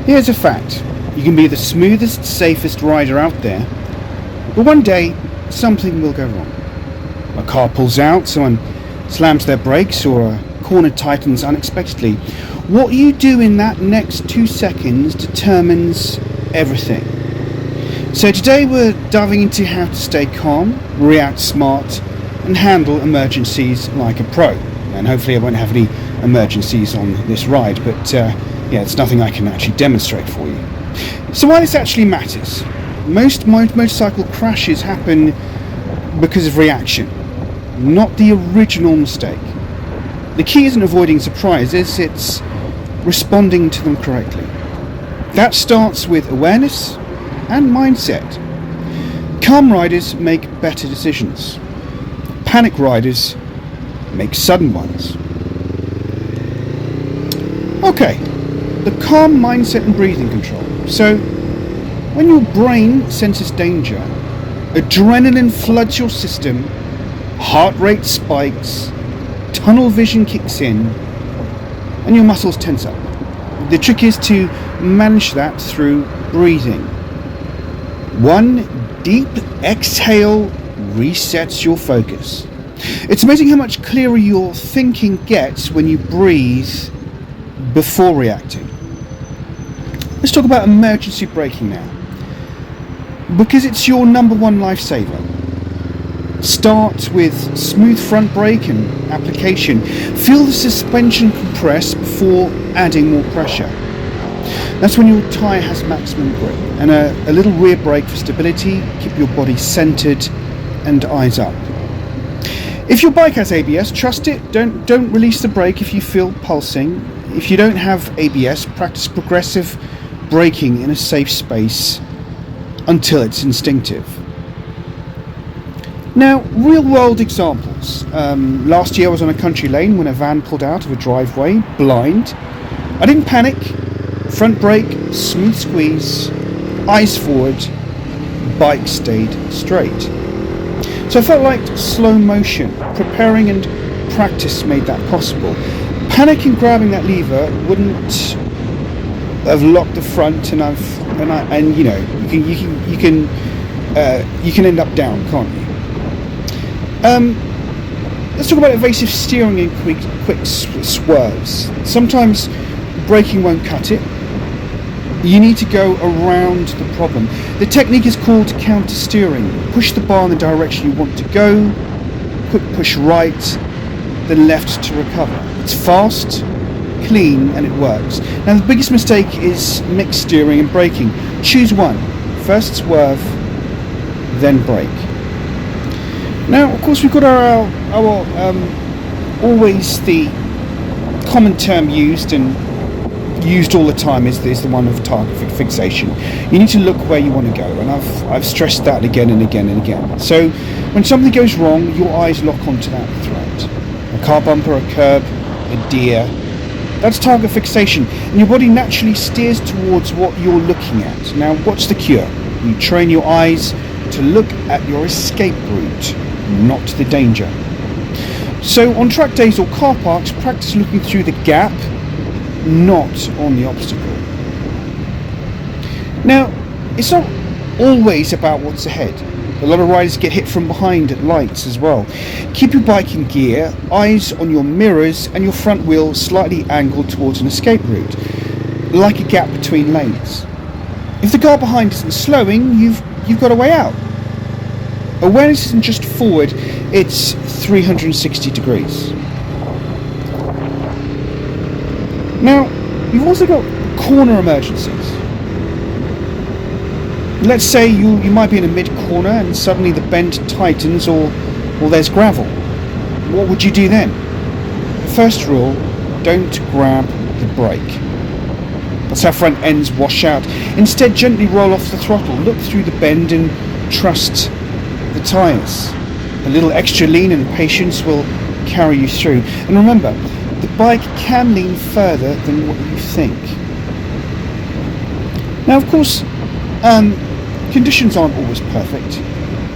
Here's a fact. You can be the smoothest, safest rider out there, but one day, something will go wrong. A car pulls out, someone slams their brakes, or a corner tightens unexpectedly. What you do in that next 2 seconds determines everything. So today we're diving into how to stay calm, react smart, and handle emergencies like a pro. And hopefully I won't have any emergencies on this ride, but it's nothing I can actually demonstrate for you. So why this actually matters. Most motorcycle crashes happen because of reaction, not the original mistake. The key isn't avoiding surprises, it's responding to them correctly. That starts with awareness and mindset. Calm riders make better decisions. Panic riders make sudden ones. Okay, the calm mindset and breathing control. So, when your brain senses danger, adrenaline floods your system, heart rate spikes, tunnel vision kicks in, and your muscles tense up. The trick is to manage that through breathing. One deep exhale resets your focus. It's amazing how much clearer your thinking gets when you breathe before reacting. Let's talk about emergency braking now, because it's your number one lifesaver. Start with smooth front brake and application. Feel the suspension compress before adding more pressure. That's when your tyre has maximum grip, and a little rear brake for stability. Keep your body centered and eyes up. If your bike has ABS, trust it. Don't release the brake if you feel pulsing. If you don't have ABS, practice progressive braking in a safe space until it's instinctive. Now, real world examples. Last year I was on a country lane when a van pulled out of a driveway, blind. I didn't panic. Front brake, smooth squeeze, eyes forward, bike stayed straight. So I felt like slow motion. Preparing and practice made that possible. Panic and grabbing that lever wouldn't have locked the front, and you can end up down, can't you? Let's talk about evasive steering and quick swerves. Sometimes braking won't cut it. You need to go around the problem. The technique is called counter steering. Push the bar in the direction you want to go, quick push right, then left to recover. It's fast, clean, and it works. Now the biggest mistake is mixed steering and braking. Choose one. First swerve, then brake. Now, of course, we've got our always the common term used all the time is the one of target fixation. You need to look where you want to go, and I've stressed that again and again and again. So, when something goes wrong, your eyes lock onto that threat. A car bumper, a curb, a deer. That's target fixation, and your body naturally steers towards what you're looking at. Now, what's the cure? You train your eyes to look at your escape route, not the danger. So on track days or car parks, practice looking through the gap, not on the obstacle. Now, it's not always about what's ahead. A lot of riders get hit from behind at lights as well. Keep your bike in gear, eyes on your mirrors, and your front wheel slightly angled towards an escape route, like a gap between lanes. If the car behind isn't slowing, you've got a way out. Awareness isn't just forward, it's 360 degrees. Now, you've also got corner emergencies. Let's say you might be in a mid-corner and suddenly the bend tightens or there's gravel. What would you do then? First rule, don't grab the brake. That's how front ends wash out. Instead, gently roll off the throttle, look through the bend and trust the tyres. A little extra lean and patience will carry you through. And remember, the bike can lean further than what you think. Now, of course, conditions aren't always perfect.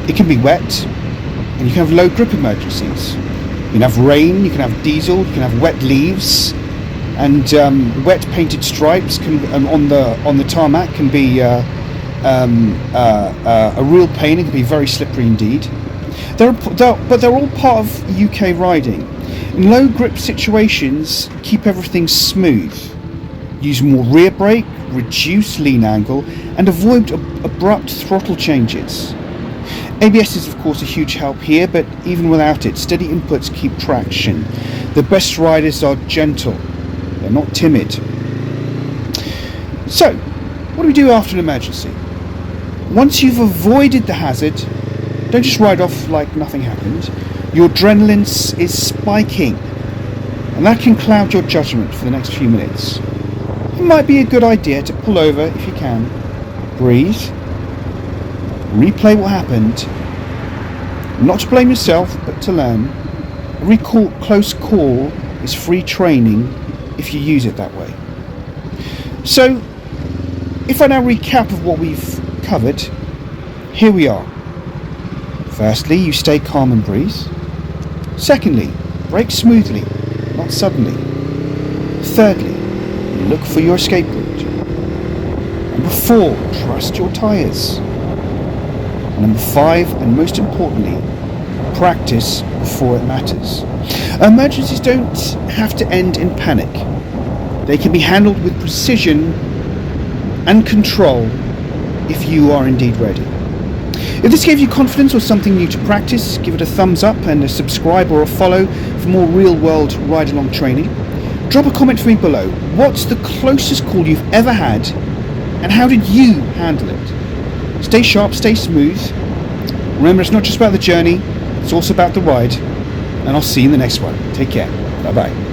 It can be wet, and you can have low grip emergencies. You can have rain, you can have diesel, you can have wet leaves, and wet painted stripes on the tarmac can be a real pain. It can be very slippery indeed. But they're all part of UK riding. In low grip situations, keep everything smooth. Use more rear brake, reduce lean angle, and avoid abrupt throttle changes. ABS is of course a huge help here, but even without it, steady inputs keep traction. The best riders are gentle, they're not timid. So, what do we do after an emergency? Once you've avoided the hazard, don't just ride off like nothing happened. Your adrenaline is spiking, and that can cloud your judgment for the next few minutes. It might be a good idea to pull over if you can, breathe, replay what happened, not to blame yourself but to learn. Every close call is free training if you use it that way. So, if I now recap of what we've covered, here we are. Firstly, you stay calm and breathe. Secondly, brake smoothly, not suddenly. Thirdly, look for your escape route. Number 4, trust your tyres. And number 5, and most importantly, practice before it matters. Emergencies don't have to end in panic. They can be handled with precision and control if you are indeed ready. If this gave you confidence or something new to practice, give it a thumbs up and a subscribe or a follow for more real-world ride-along training. Drop a comment for me below. What's the closest call you've ever had, and how did you handle it? Stay sharp, stay smooth. Remember, it's not just about the journey, it's also about the ride. And I'll see you in the next one. Take care. Bye-bye.